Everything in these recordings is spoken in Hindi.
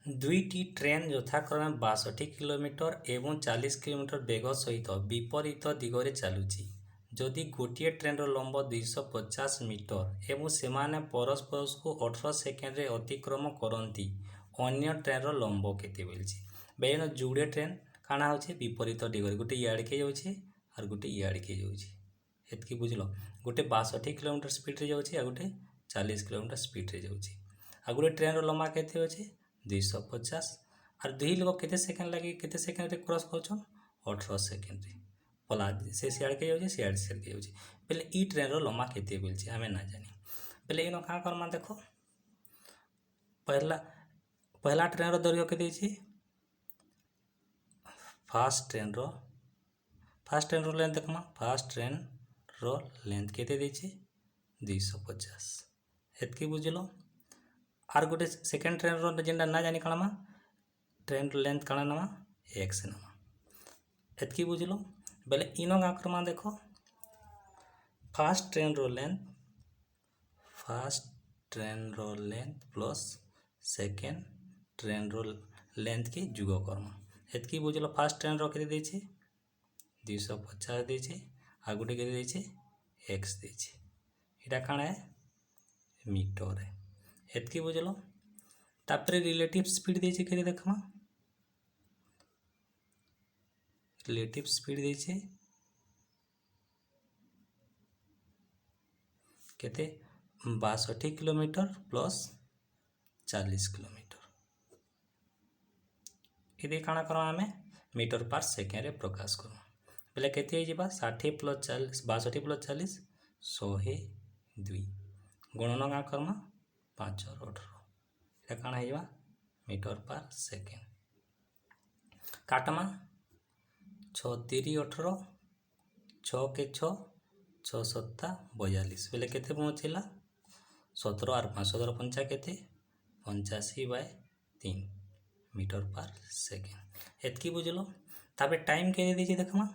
दुईटी ट्रेन यथाक्रमे 62 किलोमीटर एवं 40 किलोमीटर बेग सहित विपरीत दिगरे चलुची। जदि गोटे ट्रेन लंब 250 मीटर एवं सेमाने परस्पर को 18 सेकेंड अतिक्रम करती अन्य ट्रेन लंब केते बोलछि। बेन जुड़े ट्रेन काना होचे विपरीत दिगरे गोटे इयाड़ के जाउछे और गोटे इयाड़ के जाउछे। एतकी बुझलो गोटे 62 किलोमीटर स्पीड रे जाउछे आ गोटे 40 किलोमीटर स्पीड रे जाउछे। आ गोटे ट्रेन लंबा केते होचे 250 और दुई लोग केते सेकेंड लगे केते सेकेंड रे क्रॉस करछन 18 सेकेंड रे पला से सियाड़ के जाउछे सियाड़ सियाड़ के जाउछे। पहले ई ट्रेन रो लंबा केते बोलछे हमें ना जानी। पहले इनो का करमा देखो पहला ट्रेन रो दैर्घ्य केते छै फास्ट ट्रेन रो लेंथ देखमा फास्ट ट्रेन रो लेंथ केते दै छै 250 एतकी बुझलो। आर गोटे सेकेंड ट्रेन रो जेनटा ना जानी काणमा ट्रेन रो लेंथ काणा नमा एक्स नमा एतकी बुझलो। बेले इनो का करमा देखो फास्ट ट्रेन रो लेंथ प्लस सेकेंड ट्रेन रो लेंथ के जुग करमा एतकी बुझलो। फास्ट ट्रेन रो केते दै छै 250 दै छै आ गोटे केते दै छै एक्स दै छै एटा काणा है मीटर है एतकी बुझलो। तापरे रिलेटिव स्पीड दै छै केते देखमा रिलेटिव स्पीड दै छै केते 62 किलोमीटर प्लस 40 किलोमीटर ये काणा करमा आमे मीटर पर सेकेंड रे प्रकाश करूँ। बेले केते जिबा 60 प्लस 40 62 प्लस 40 102 गुणन का करमा 5 और 18 ये काणा हिबा मीटर पर सेकेंड काटमा 6 3 18 6 के 6 6 7 42 बेले केते पहुँचेला 17 और 5 17 पंचा केते 85/3 मीटर पर सेकेंड एतकी बुझलो। तापे टाइम के दे देखमा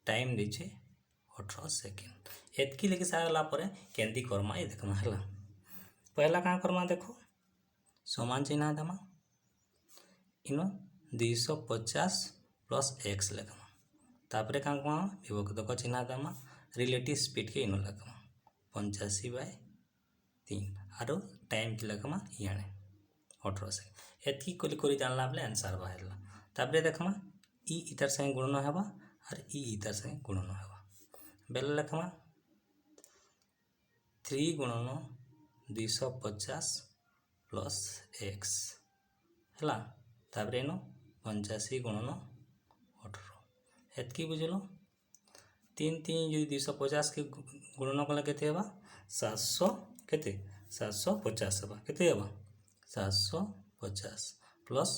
टाइम दे 18 सेकेंड एतकी लेके सारला पर केंदी करमा ये देखमा हला। पहला का करमा देखो समान चिन्ह देमा इनो 250 प्लस एक्स लगमा तापरे का विभक्त को चिन्ह देमा रिलेटिव स्पीड के इनो लगमा 85/3 आरो टाइम के लगमा याने 18 सेकेंड एतकी कोली जानला बेले आंसर बाहरला। तापरे देखमा ई इतर संगे गुणन हेबा और ई इतर संगे गुणन हेबा बेले लिखमा 3 गुणन 250 प्लस एक्स है तापर इन 85 गुणन 18 एतकी बुझल 3 3 जो 250 के गुणन कले केते हेबा 700 केते 750 हेबा केते हेबा 750 प्लस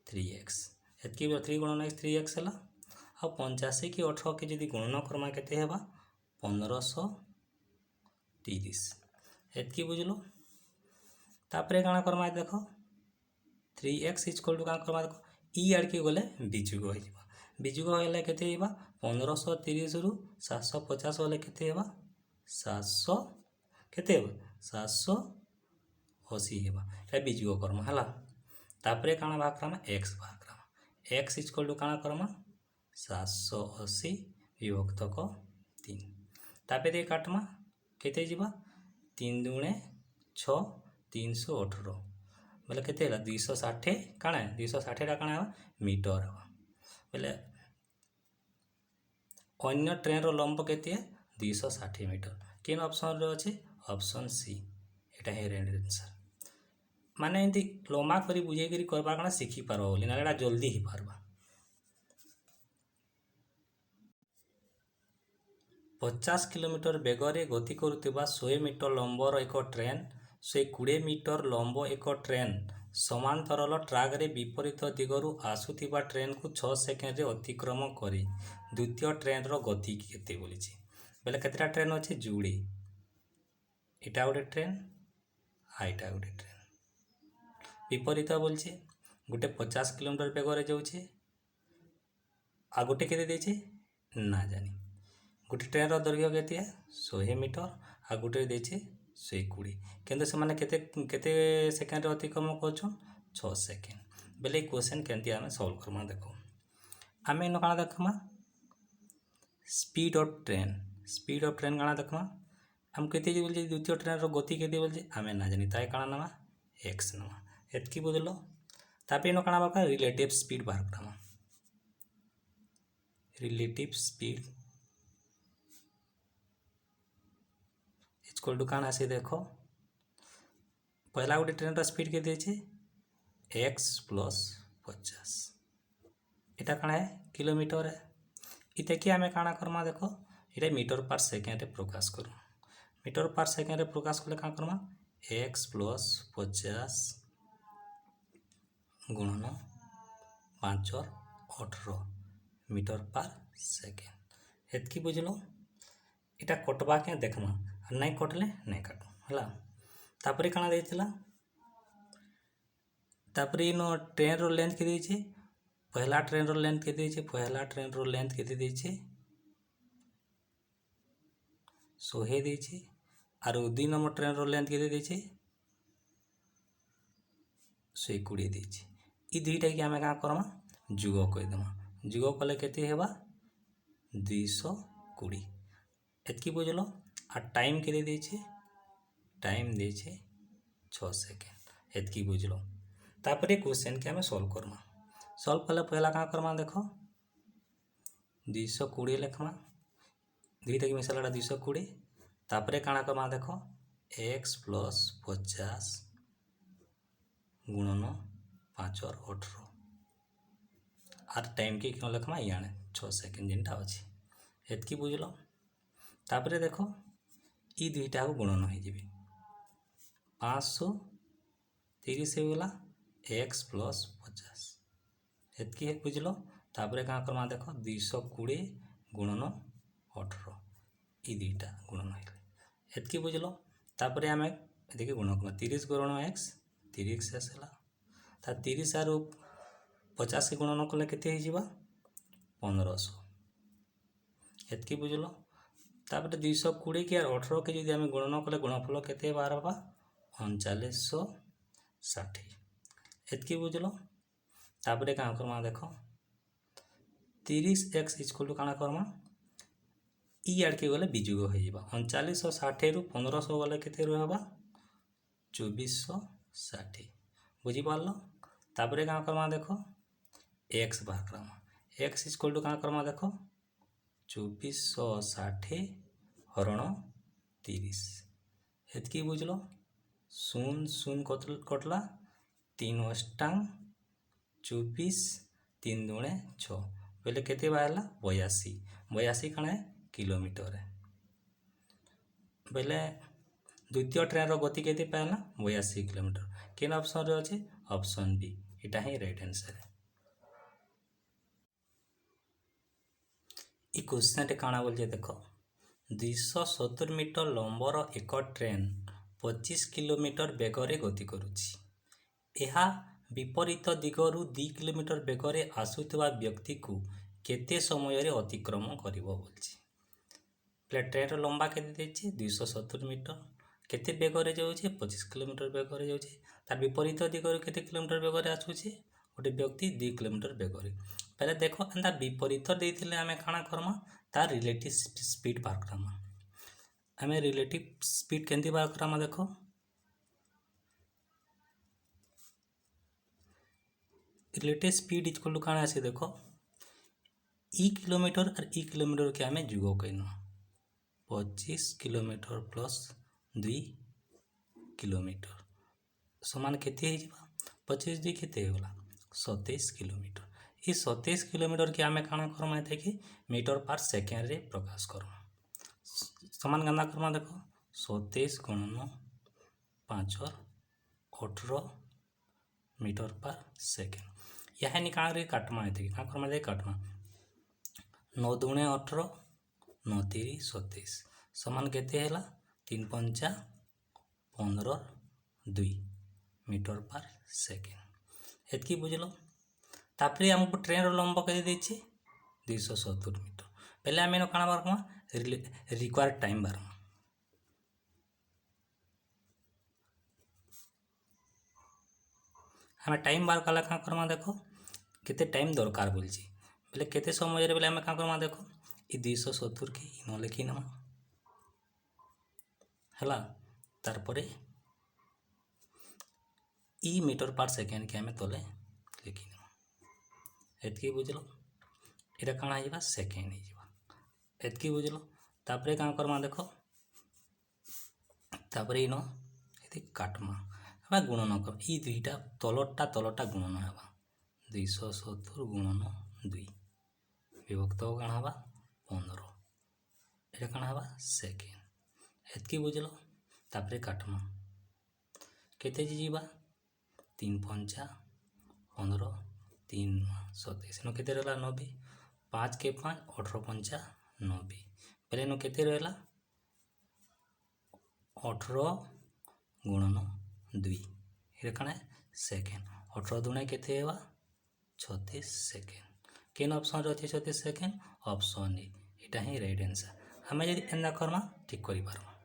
3x एतकी 3 गुणन x 3x है आ 85 की 18 के जी गुणन करमा केते हेबा 1530 एतकी बुझलो। तापरे काना करमा देख 3x इक्वल टू काना करमा देख ई आड़ के गले बिजुग हो जिबा बिजुग होले केते हेबा 1530 रु 750 होले केते हेबा 700 केते हेबा 780 हेबा ए बिजुग करमा हला। तापरे काना भाकरमा x भाकरमा x इक्वल टू काना करमा 780 विभक्त को 3 तापे दे काटमा केते जिबा 3 दुणे 6 318 बोले केते हला 260 काना 260 टा काना मीटर है बोले अन्य ट्रेन रो लंब केते 260 मीटर केन ऑप्शन रे अछि ऑप्शन सी एटा है रेंड आंसर माने एंती लंबा करी बुझे करी करबा काना सिखि पारबो बोली ना एटा जल्दी ही पारबा। 50 किलोमीटर बेगरे गति करुवा 100 मीटर लंबर एक ट्रेन 120 मीटर लंब एक ट्रेन समांतरल ट्राक रे विपरीत दिगरु आसुथिबा ट्रेन को 6 सेकेंड रे अतिक्रम करी द्वितीय ट्रेन रो गति केते बोलिछि। बेले केतेटा ट्रेन अछि जुड़ी एटा गोटे ट्रेन आइटा गोटे ट्रेन विपरीत बोलछि गोटे 50 किलोमीटर बेगरे जाउछि आ गोटे केते देछि ना जानी गोटे ट्रेन रो दैर्घ्य केते 100 मीटर आ गोटे देछि 120 କିନ୍ତୁ ସେମାନେ କେତେ କେତେ ସେକେଣ୍ଡରେ ଅତିକ୍ରମ କରୁଛନ୍ 6 ସେକେଣ୍ଡ ବେଲେ क्वेश्चन केमती आम सॉल्व करमा देखो आम इन काଣା देखमा स्पीड ऑफ ट्रेन काଣା देखमा आम केते बोलछे द्वितीय ट्रेन रो गति केते बोलछे आम ना जानी ताई काଣା नवा x नवा एतकी बुझलो तापे इन काଣା बाका रिलेटिव स्पीड बाहर करमा रिलेटिव स्पीड इक्वल टू काଣା आसे देखो पहला गोटे ट्रेन रो स्पीड के देछे x प्लस 50 इटा काଣା है किलोमीटर है इते कि आमे काଣା करमा देखो इटा मीटर पर सेकेंड रे प्रकाश करू मीटर पर सेकेंड रे प्रकाश कले काଣା करमा x प्लस 50 गुणन 5 और 18 मीटर पर सेकेंड एतकी बुझलो इटा कटवा के देखमा नहीं कटले नहीं काटू हला तापरे काଣା देथिला तापरे नो ट्रेन रो लेंथ के देछे पहला ट्रेन रो लेंथ के देछे पहला ट्रेन रो लेंथ के देछे 100 देछे और 2 नंबर ट्रेन रो लेंथ के देछे 120 देछे ई दुईटा के आमे का करमा जुग कहि देमा जुग कले केते हेबा 220 एतकी बुझलो आ टाइम के देछे टाइम देछे 6 सेकेंड एतकी बुझलो तापरे क्वेश्चन के हमें सॉल्व करमा सॉल्व कले पहला का करमा देखो 220 लिखमा दुईटा के मिसाला 220 तापरे काଣା करमा देखो x प्लस 50 गुणन 5 और 18 आर टाइम के क्यों लिखमा याने 6 सेकेंड जिनटा अछि एतकी बुझलो तापरे देखो ई दुईटा को गुणन हो जिबे 530 से गला x प्लस 50 एतकी है बुझलो तापरे का करमा देखो 220 गुणन 18 ई दुईटा गुणन हो एतकी बुझलो तापरे आमे देखि गुणन कमा 30 गुणन x 30 से सला ता 30 आरो 50 के गुणन कले केते हो जिबा 1500 एतकी बुझलो तापरे 220 के और 18 के जदि आमे गुणन कले गुणफल केते बारबा 3960 एतकी बुझलो तापरे का करमा देखो 30x इक्वल टू काଣା करमा ई आड़ के गले बिजुग हो जिबा 3960 रु 1500 गले केते रहबा 2460 बुझी पारलो तापरे का करमा देखो x बाहर करमा x इक्वल टू काଣା करमा देखो 2460 हरण 30 एतकी बुझलो 0 कटला 3 अष्टांग 24 3 दूणे 6 बोले केते बाहरला 82 काଣା है किलोमीटर है बोले द्वितीय ट्रेन रो गति केते पाइला 82 किलोमीटर केन ऑप्शन रे अछि ऑप्शन बी इटा ही राइट आंसर है ई क्वेश्चन रे काଣା बोलजे देखो 270 मीटर लंबर एक ट्रेन 25 किलोमीटर बेगरे गति करुछि एहा विपरीत दिगरु 2 किलोमीटर बेगरे आसुथबा व्यक्ति को केते समय रे अतिक्रम करिवो बोलछि प्ले ट्रेन रो लंबा केते देछि 270 मीटर केते बेगरे जाउछि 25 किलोमीटर बेगरे जाउछि तार विपरीत दिगरु केते किलोमीटर बेगरे आसुछि गोटे व्यक्ति 2 किलोमीटर बेगरे पहले देखो एंदा विपरीत देथिले आमे काଣା करमा तार रिलेटिव स्पीड बाहर करमा आमे रिलेटिव स्पीड केंती बाहर करमा देखो रिलेटिव स्पीड इक्वल टू काଣା आसे देखो ई किलोमीटर और ई किलोमीटर के आमे जुगो कइनो 25 किलोमीटर प्लस 2 किलोमीटर समान केते हे जिबा 25 2 केते होला 27 किलोमीटर ई 27 किलोमीटर के आमे काଣା करमा थे कि मीटर पर सेकेंड रे प्रकाश करमा समान गंदा करमा देखो 27 गुणन 5 और 18 मीटर पर सेकेंड यह निकाल रे काटमा थे का करमा दे काटमा 9 दूणे 18 9 3 27 समान केते हैला 3 5 15 2 मीटर पर सेकेंड एतकी बुझलो तापरे हमको ट्रेन रो लंबा कहि देछि 270 मीटर पहले आमे न काना बारकमा रिक्वायर्ड टाइम बारम आम टाइम बाहर कला क्या करमा देख केते टाइम दरकार बोलছি बोले केते समय रे बोले आम क्या करमा देख ये 270 के इन लिखी नमा है तारपरे ई मीटर पर सेकेंड के आम तले लिखी एतकी बुझल ये कण हो सेकेंड एतकी बुझल तापर क्या करमा देख तापर इन ये काटमा आम गुणन कर ये दुईटा तलटा गुणन है 270 गुणन 2 विभक्त कण हवा 15 ये कण हवा सेकेंड एतकी बुझल तापर काटमा केते जीवा 3 पंचा 15 3 27 इन केते रहला 90 5 के 5 18 पंचा 90 पहले इन केते रहला 18 गुणन 2 ये कण सेकेंड 18 दुणे केते हेवा 36 सेकेंड केन ऑप्शन रे अछि 36 second option A Etah he right answer हमें यदि एंदा करमा ठीक करि पारबा।